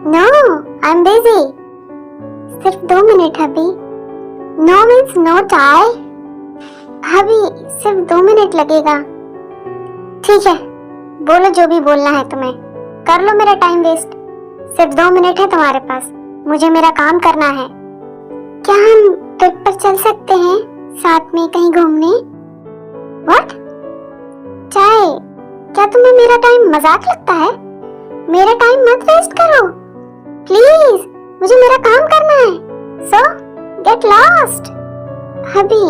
No, I am busy. सिर्फ 2 minute अभी। No means no tie. अभी सिर्फ 2 मिनट लगेगा। ठीक है, बोलो जो भी बोलना है तुम्हें। कर लो मेरा टाइम वेस्ट। सिर्फ 2 मिनट है तुम्हारे पास। मुझे मेरा काम करना है। क्या हम ट्रिप पर चल सकते हैं साथ में कहीं घूमने? व्हाट? चाय, क्या तुम्हें मेरा टाइम मजाक लगता है? मेरा टाइम मत वेस्ट करो प्लीज, मुझे मेरा काम करना है। सो गेट लॉस्ट। अभी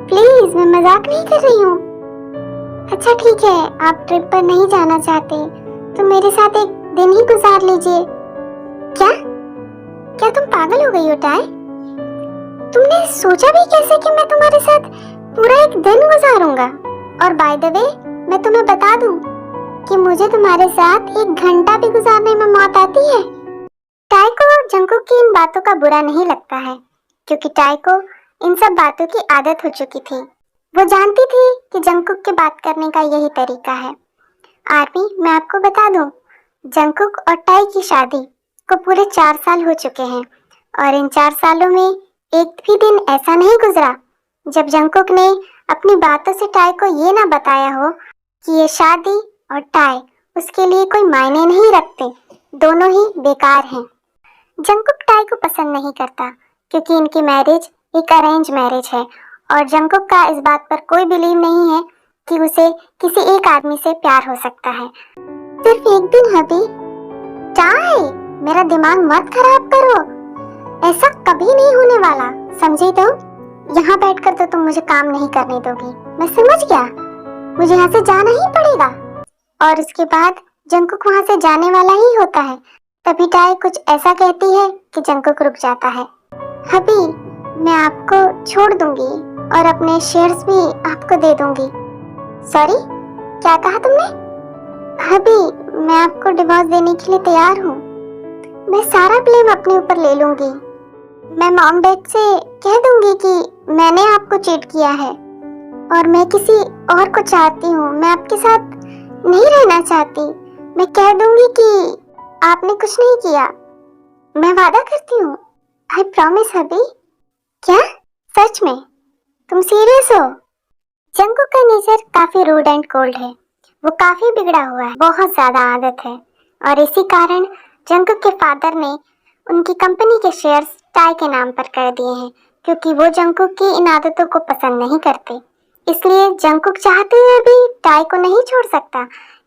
प्लीज, मैं मजाक नहीं कर रही हूँ। अच्छा ठीक है, आप ट्रिप पर नहीं जाना चाहते तो मेरे साथ एक दिन ही गुजार लीजिए। क्या क्या तुम पागल हो गई हो टाई? तुमने सोचा भी कैसे कि मैं तुम्हारे साथ पूरा एक दिन गुजारूंगा? और बाय द वे, मैं तुम्हें बता दूं कि मुझे तुम्हारे साथ 1 घंटा भी गुजारने में मौत आती है। टाई को जंकुक की इन बातों का बुरा नहीं लगता है, क्योंकि टाई को इन सब बातों की आदत हो चुकी थी। वो जानती थी कि जंकुक के बात करने का यही तरीका है। आर्मी, मैं आपको बता दूं, जंकुक और टाई की शादी को पूरे 4 साल हो चुके हैं और इन 4 सालों में एक भी दिन ऐसा नहीं गुजरा जब जंकुक ने अपनी बातों से टाई को ये ना बताया हो कि ये शादी और टाई उसके लिए कोई मायने नहीं रखते, दोनों ही बेकार हैं। जंकुक टाई को पसंद नहीं करता क्योंकि इनकी मैरिज एक अरेंज मैरिज है और जंकुक का इस बात पर कोई बिलीव नहीं है कि उसे किसी एक आदमी से प्यार हो सकता है। सिर्फ एक दिन हबी। टाई, मेरा दिमाग मत खराब करो। ऐसा कभी नहीं होने वाला, समझी तुम? यहाँ बैठकर तो तुम मुझे काम नहीं करने दोगी, मैं समझ गया। मुझे यहाँ से जाना ही पड़ेगा। और उसके बाद जंकुक वहाँ से जाने वाला ही होता है। तभी टाई कुछ ऐसा कहती है कि जंकुक रुक जाता है। हबी, मैं आपको छोड़ दूंगी और अपने शेयर्स भी आपको दे दूंगी। सॉरी, क्या कहा तुमने? हबी, मैं आपको डिवोर्स देने के लिए तैयार हूँ। मैं सारा ब्लेम अपने ऊपर ले लूंगी। मैं मॉम डैड से कह दूंगी कि मैंने आपको चीट किया है और मैं किसी और को चाहती हूँ, मैं आपके साथ नहीं रहना चाहती। मैं कह दूंगी कि आपने कुछ नहीं किया। मैं वादा करती हूँ, आई प्रॉमिस हबी। क्या? सच में? तुम सीरियस हो? जंकुक का नेचर काफी रूड एंड कोल्ड है। वो काफी बिगड़ा हुआ है, बहुत ज्यादा आदत है और इसी कारण जंकुक के फादर ने उनकी कंपनी के शेयर्स टाई के नाम पर कर दिए हैं, क्योंकि वो जंकुक की इन आदतों को पसंद नहीं करते। इसलिए जंकुक चाहते हुए भी टाई को नहीं छोड़ सकता,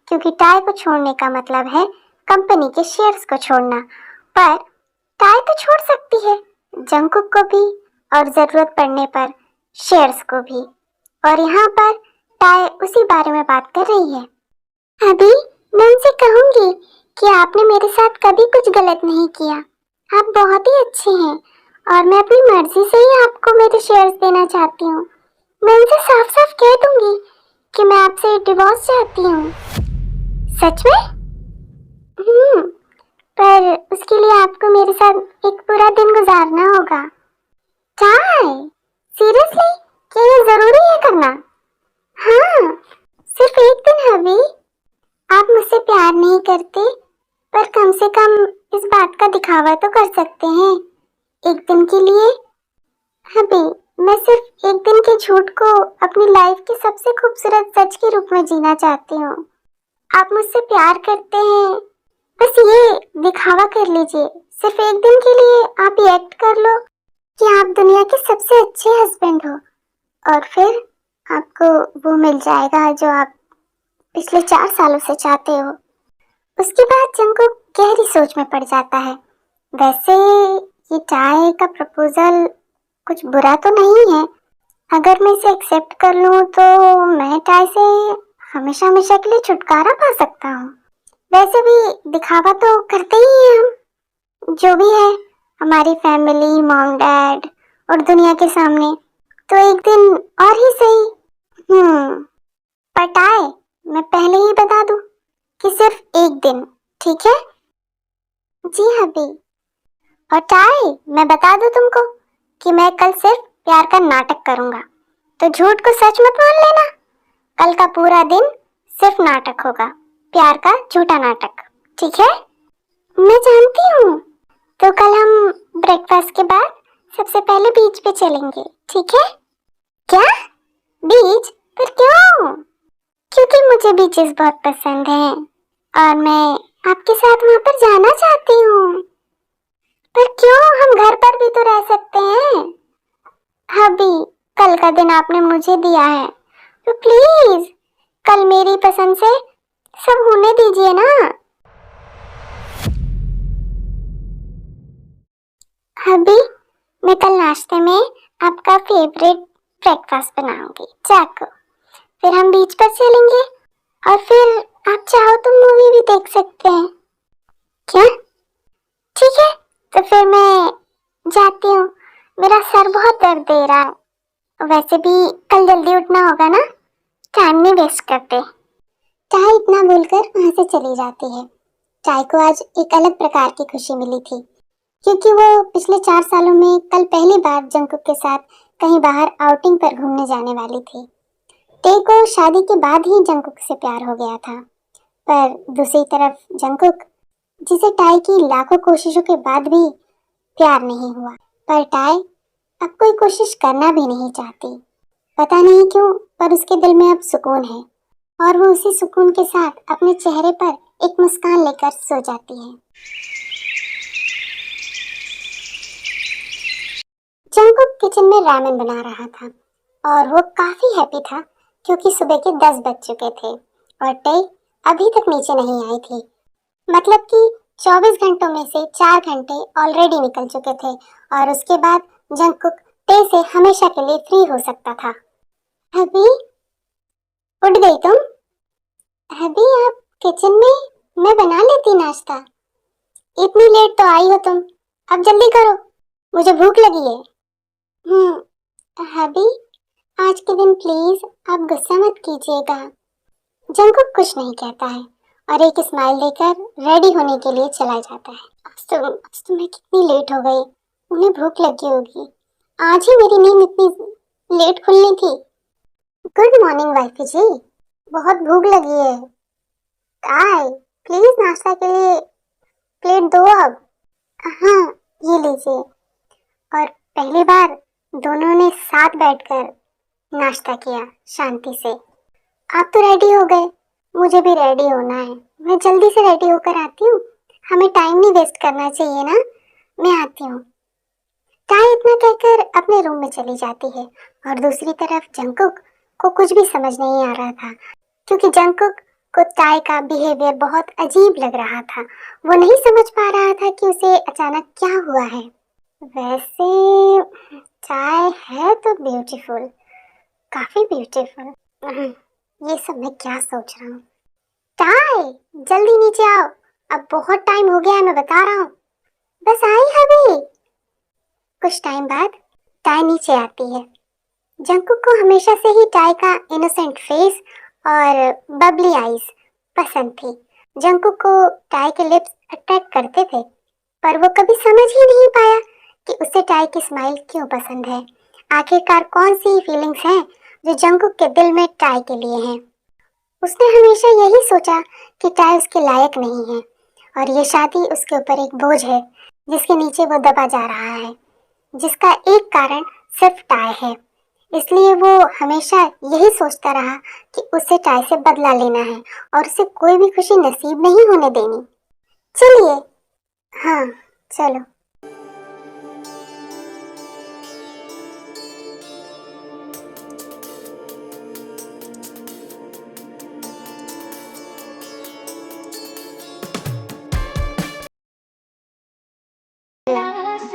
क्योंकि टाई को छोड़ने का मतलब है कंपनी के शेयर्स को छोड़ना। पर टाई तो छोड़ सकती है जंकुक को भी और जरूरत पड़ने पर शेयर्स को भी। और यहाँ पर टाई उसी बारे में बात कर रही है। अभी मैं उनसे कहूंगी कि आपने मेरे साथ कभी कुछ गलत नहीं किया, आप बहुत ही अच्छे हैं और मैं अपनी मर्जी से ही आपको मेरे शेयर्स देना चाहती हूँ। मैं उनसे साफ साफ कह दूंगी कि मैं आपसे डिवोर्स चाहती हूँ। सच में? पर उसके लिए आपको मेरे साथ एक पूरा दिन गुजारना होगा। Tie, seriously? क्या ये जरूरी है करना? हाँ, सिर्फ एक दिन हबी। आप मुझसे प्यार नहीं करते, पर कम से कम इस बात का दिखावा तो कर सकते हैं एक दिन के लिए। हबी, मैं सिर्फ एक दिन के झूठ को अपनी लाइफ की सबसे खूबसूरत सच के रूप में जीना चाहती हूँ। आप मुझसे प्यार करते हैं, बस ये दिखावा कर लीजिए। सिर्फ एक दिन के लिए आप ये एक्ट कर लो कि आप दुनिया के सबसे अच्छे हस्बैंड हो और फिर आपको वो मिल जाएगा जो आप पिछले 4 सालों से चाहते हो। उसके बाद जंकुक गहरी सोच में पड़ जाता है। वैसे ये टाई का प्रपोजल कुछ बुरा तो नहीं है। अगर मैं इसे एक्सेप्ट कर लूँ तो मैं टाई से हमेशा हमेशा के लिए छुटकारा पा सकता हूँ। वैसे भी दिखावा तो करते ही हैं हम, जो भी है हमारी फैमिली, मॉम डैड और दुनिया के सामने। तो एक दिन और ही सही। पर टाई, मैं पहले ही बता दूं कि सिर्फ एक दिन, ठीक है? जी हबी। और टाई, मैं बता दूं तुमको कि मैं कल सिर्फ प्यार का नाटक करूंगा, तो झूठ को सच मत मान लेना। कल का पूरा दिन सिर्फ नाटक होगा, प्यार का झूठा नाटक, ठीक है? मैं जानती ब्रेकफास्ट के बाद सबसे पहले बीच पे चलेंगे, ठीक है? क्या? बीच? पर क्यों? क्योंकि मुझे बीचेस बहुत पसंद हैं और मैं आपके साथ वहां पर जाना चाहती हूँ। पर क्यों? हम घर पर भी तो रह सकते हैं। अभी कल का दिन आपने मुझे दिया है, तो प्लीज कल मेरी पसंद से सब होने दीजिए ना। अभी मैं कल नाश्ते में आपका फेवरेट ब्रेकफास्ट बनाऊंगी, चाको। फिर हम बीच पर चलेंगे और फिर आप चाहो तो मूवी भी देख सकते हैं। क्या? ठीक है, तो फिर मैं जाती हूँ। मेरा सर बहुत दर्द दे रहा है। वैसे भी कल जल्दी उठना होगा ना, टाइम नहीं वेस्ट करते। चाय इतना बोलकर वहां से चली जाती है। चाय को आज एक अलग प्रकार की खुशी मिली थी, क्योंकि वो पिछले 4 सालों में कल पहली बार जंकुक के साथ कहीं बाहर आउटिंग पर घूमने जाने वाली थी। टे को शादी के बाद ही जंकुक से प्यार हो गया था, पर दूसरी तरफ जंकुक, जिसे टाई की लाखों कोशिशों के बाद भी प्यार नहीं हुआ। पर टाई अब कोई कोशिश करना भी नहीं चाहती। पता नहीं क्यों, पर उसके दिल में अब सुकून है और वो उसी सुकून के साथ अपने चेहरे पर एक मुस्कान लेकर सो जाती है। जंकुक किचन में रामेन बना रहा था और वो काफी हैप्पी था, क्योंकि सुबह के 10 बज चुके थे और टे अभी तक नीचे नहीं आई थी। मतलब कि 24 घंटों में से 4 घंटे ऑलरेडी निकल चुके थे और उसके बाद जंकुक टे से हमेशा के लिए फ्री हो सकता था। अभी उठ गई तुम? अभी आप किचन में? मैं बना लेती नाश्ता। इतनी लेट तो आई हो तुम, अब जल्दी करो, मुझे भूख लगी है। अभी आज के दिन प्लीज आप गुस्सा मत कीजिएगा। जंकुक कुछ नहीं कहता है और एक स्माइल देकर रेडी होने के लिए चला जाता है। आज तो मैं कितनी लेट हो गई। उन्हें भूख लगी होगी। आज ही मेरी नींद इतनी लेट खुलनी थी। गुड मॉर्निंग वाइफी जी, बहुत भूख लगी है। काय, प्लीज नाश्ता के लिए प्लेट दो अब। हाँ, ये लीजिए। और पहली बार दोनों ने साथ बैठकर नाश्ता किया शांति से। आप तो रेडी हो गए, मुझे भी रेडी होना है। मैं जल्दी से रेडी होकर आती हूँ, हमें टाइम नहीं वेस्ट करना चाहिए ना। मैं आती हूँ। टाई इतना कहकर अपने रूम में चली जाती है और दूसरी तरफ जंकुक को कुछ भी समझ नहीं आ रहा था, क्योंकि जंकुक को टाई का बिहेवियर बहुत अजीब लग रहा था। वो नहीं समझ पा रहा था कि उसे अचानक क्या हुआ है। वैसे चाय है तो ब्यूटीफुल, काफी ब्यूटीफुल। ये सब मैं क्या सोच रहा हूँ। टाई, जल्दी नीचे आओ, अब बहुत टाइम हो गया है, मैं बता रहा हूँ। बस आई अभी। कुछ टाइम बाद टाई नीचे आती है। जंकुक को हमेशा से ही टाई का इनोसेंट फेस और बबली आईज पसंद थी। जंकुक को टाई के लिप्स अट्रैक्ट करते थे, पर वो कभी समझ ही नहीं पाया कि उसे टाई की स्माइल क्यों पसंद है। आखिरकार कौन सी फीलिंग्स हैं जो जंकुक के दिल में टाई के लिए हैं। उसने हमेशा यही सोचा कि टाई उसके लायक नहीं है और ये शादी उसके ऊपर एक बोझ है जिसके नीचे वो दबा जा रहा है, जिसका एक कारण सिर्फ टाई है। इसलिए वो हमेशा यही सोचता रहा कि उसे टाई से बदला लेना है और उसे कोई भी खुशी नसीब नहीं होने देनी। चलिए, हाँ चलो।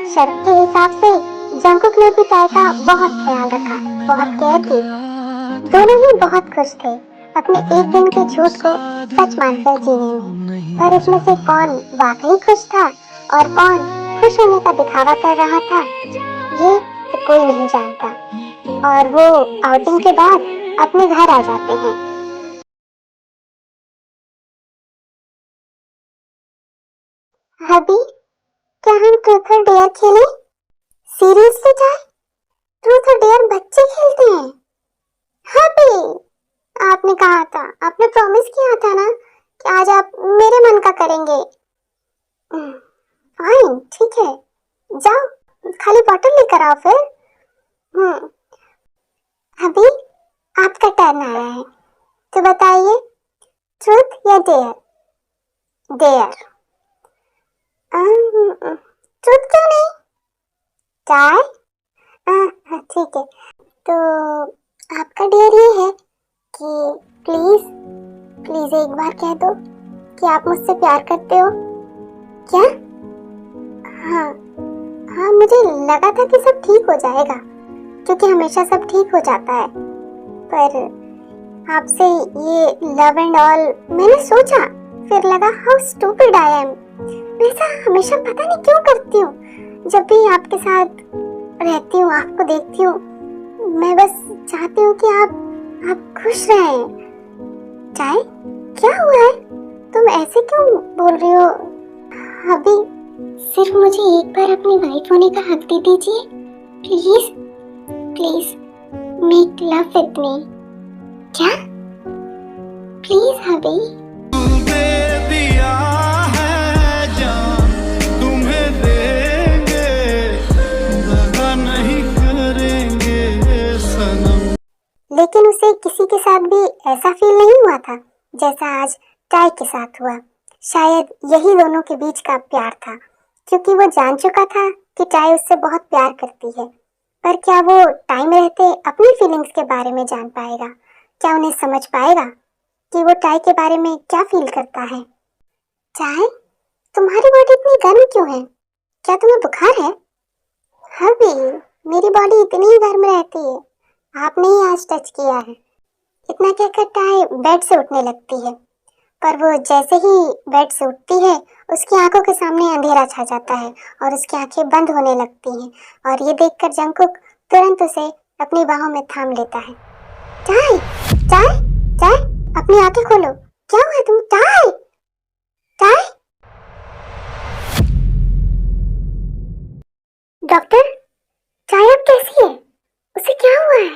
शर्त के हिसाब से जंकुक ने भी टाई का बहुत ख्याल रखा, बहुत केयर की। दोनों ही बहुत खुश थे अपने एक दिन के झूठ को सच मानकर जीने में। पर इसमें से कौन वाकई खुश था और कौन खुश होने का दिखावा कर रहा था, ये तो कोई नहीं जानता। और वो आउटिंग के बाद अपने घर आ जाते हैं। अभी क्या हम ट्रूथ और डेयर खेलें? सीरियसली टाई, ट्रूथ और डेयर बच्चे खेलते हैं? हैप्पी, आपने कहा था, आपने प्रॉमिस किया था ना कि आज आप मेरे मन का करेंगे। फाइन, ठीक है, जाओ खाली बॉटल लेकर आओ फिर। अभी आपका टर्न आया है, तो बताइए ट्रूथ या डेयर? डेयर। ट्रूथ क्यों नहीं? चाय? ठीक है, तो आपका डेयर ये है कि प्लीज प्लीज एक बार कह दो कि आप मुझसे प्यार करते हो। क्या? हाँ हाँ, मुझे लगा था कि सब ठीक हो जाएगा, क्योंकि हमेशा सब ठीक हो जाता है, पर आपसे ये लव एंड ऑल मैंने सोचा, फिर लगा हाउ स्टूपिड आई एम। मैं ऐसा हमेशा पता नहीं क्यों करती हूँ। जब भी आपके साथ रहती हूँ, आपको देखती हूँ, मैं बस चाहती हूँ कि आप खुश रहें। चाय, क्या हुआ है? तुम ऐसे क्यों बोल रही हो? अभी सिर्फ मुझे एक बार अपनी वाइफ होने का हक दे दीजिए, please please make love with me. क्या? प्लीज हबी। दे दिया है जान तुम्हें देंगे, दगा नहीं करेंगे सनम। लेकिन उसे किसी के साथ भी ऐसा फील नहीं हुआ था जैसा आज टाई के साथ हुआ। शायद यही दोनों के बीच का प्यार था, क्योंकि वो जान चुका था कि टाई उससे बहुत प्यार करती है। पर क्या वो टाइम रहते अपनी फीलिंग्स के बारे में जान पाएगा? क्या उन्हें समझ पाएगा कि वो टाई के बारे में क्या फील करता है? टाई, तुम्हारी बॉडी इतनी गर्म क्यों है? क्या तुम्हें बुखार है? हबी, मेरी बॉडी इतनी ही गर्म रहती है, आपने ही आज टच किया है। इतना कहकर टाई बेड से उठने लगती है, पर वो जैसे ही बेड से उठती है, उसकी आंखों के सामने अंधेरा छा जाता है और उसकी आंखें बंद होने लगती हैं। और ये देखकर जंगकुक तुरंत उसे अपनी बाहों में थाम लेता है। टाई, टाई, टाई, अपनी आंखें खोलो। क्या हुआ तुम? Tie, tie. डॉक्टर, टाई अब कैसी है? उसे क्या हुआ है?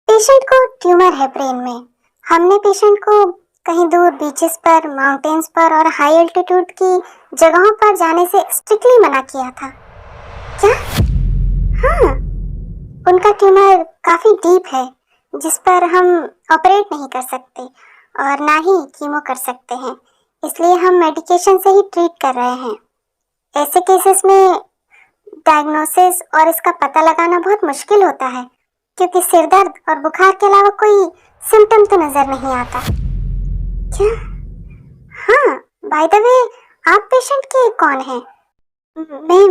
पेशेंट को ट्यूमर है ब्रेन में। हमने पेशेंट को कहीं दूर बीचेस पर, माउंटेन्स पर और हाई एल्टीट्यूड की जगहों पर जाने से स्ट्रिक्टली मना किया था। क्या? हाँ, उनका ट्यूमर काफी डीप है, जिस पर हम ऑपरेट नहीं कर सकते और ना ही कीमो कर सकते हैं, इसलिए हम मेडिकेशन से ही ट्रीट कर रहे हैं। ऐसे केसेस में डायग्नोसिस और इसका पता लगाना बहुत मुश्किल होता है, क्योंकि सिर दर्द और बुखार के अलावा कोई सिम्टम तो नजर नहीं आता। क्या? हाँ, बाय द वे, आप पेशेंट के कौन हैं?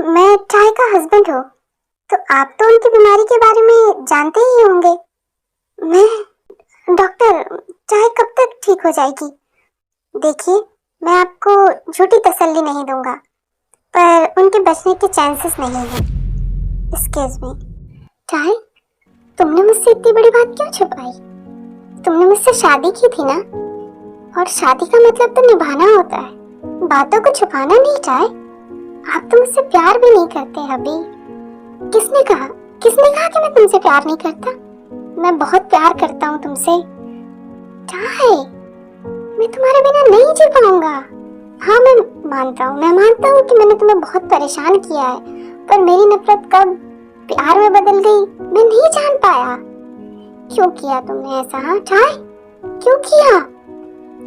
मैं चाय का हस्बैंड हूँ, तो आप तो उनकी बीमारी के बारे में जानते ही होंगे। मैं डॉक्टर, चाय कब तक ठीक हो जाएगी? देखिए, मैं आपको झूठी तसल्ली नहीं दूंगा, पर उनके बचने के चांसेस नहीं हैं। एक्सक्यूज मी, चाय, तुमने मुझसे इतनी बड़ी बात क्यों छुपाई? तुमने मुझसे शादी की थी ना, और शादी का मतलब तो निभाना होता है, बातों को छुपाना नहीं। चाहे आप तो मुझसे प्यार भी नहीं करते अभी। किसने कहा कि मैं तुमसे प्यार नहीं करता? मैं बहुत प्यार करता हूँ तुमसे। चाहे मैं तुम्हारे बिना नहीं जी पाऊंगा। हाँ, मैं मानता हूँ कि मैंने तुम्हें बहुत परेशान किया है, पर मेरी नफरत कब प्यार में बदल गई मैं नहीं जान पाया। क्यों किया तुमने ऐसा? हाँ चाहे, क्यों किया?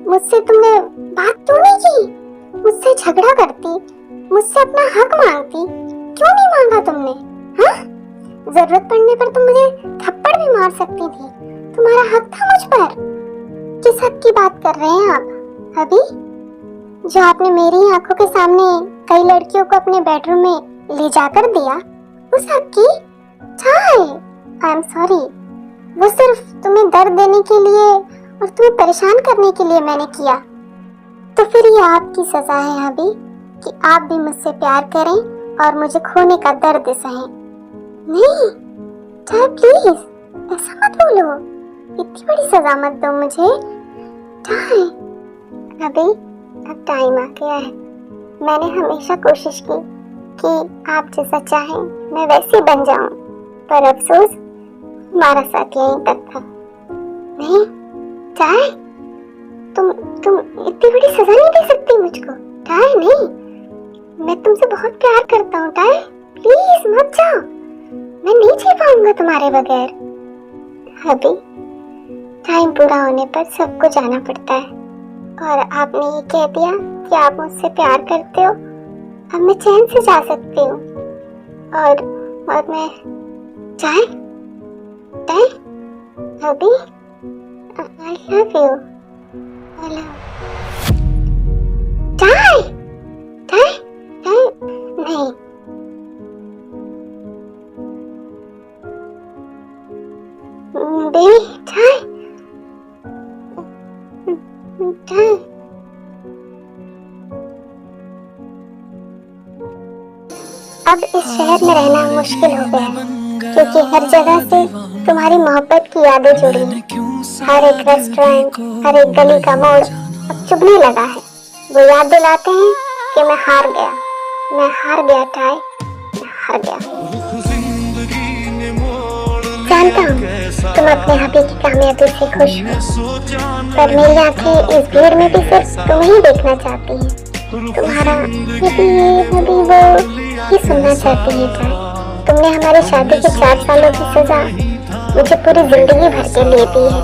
मुझसे तुमने बात क्यों नहीं की? मुझसे झगड़ा करती, मुझसे अपना हक मांगती, क्यों नहीं मांगा तुमने? हाँ, जरूरत पड़ने पर तुम मुझे थप्पड़ भी मार सकती थी, तुम्हारा हक था मुझ पर। किस हक की बात कर रहे हैं आप अभी? जो आपने मेरी आंखों के सामने कई लड़कियों को अपने बेडरूम में ले जाकर दिया, उस हक की? आई एम सॉरी, वो सिर्फ तुम्हें दर्द देने के लिए और तुम्हें परेशान करने के लिए मैंने किया। तो फिर ये आपकी सजा है अभी, कि आप भी मुझसे प्यार करें और मुझे खोने का दर्द सहें। नहीं चाहे, प्लीज ऐसा मत बोलो, इतनी बड़ी सजा मत दो मुझे। चाहे अभी अब टाइम आ गया है। मैंने हमेशा कोशिश की कि आप जैसा चाहें मैं वैसे बन जाऊं, पर अफसोस हमारा साथ यहीं तक था। नहीं चाहे, तुम इतनी बड़ी सजा नहीं दे सकती मुझको। टाई नहीं, मैं तुमसे बहुत प्यार करता हूँ टाई। प्लीज मत जाओ, मैं नहीं जी पाऊंगा तुम्हारे बगैर। अभी टाइम पूरा होने पर सबको जाना पड़ता है, और आपने ये कह दिया कि आप मुझसे प्यार करते हो, अब मैं चैन से जा सकती हूँ। और मैं चाय चाय अभी आई लव यू। चाय चाय चाय नहीं, बेबी चाय चाय। अब इस शहर में रहना मुश्किल हो गया है, क्योंकि हर जगह से तुम्हारी मोहब्बत की यादें जुड़ी हैं। हर एक रेस्टोरेंट, हर एक गली का मोड़ अब चुभने लगा है। वो याद दिलाते हैं कि मैं हार गया टाई, मैं हार गया। जानता हूँ तुम अपने हबी की कामयाबी से खुश हो, पर मेरी आंखें इस भीड़ में भी सिर्फ तुम्हें ही देखना चाहती हैं। तुम्हारा हबी वो ही सुनना चाहती है टाई। तुमने हमारी शादी के 4 सालों की सजा मुझे पूरी जिंदगी भर के लिए दी है।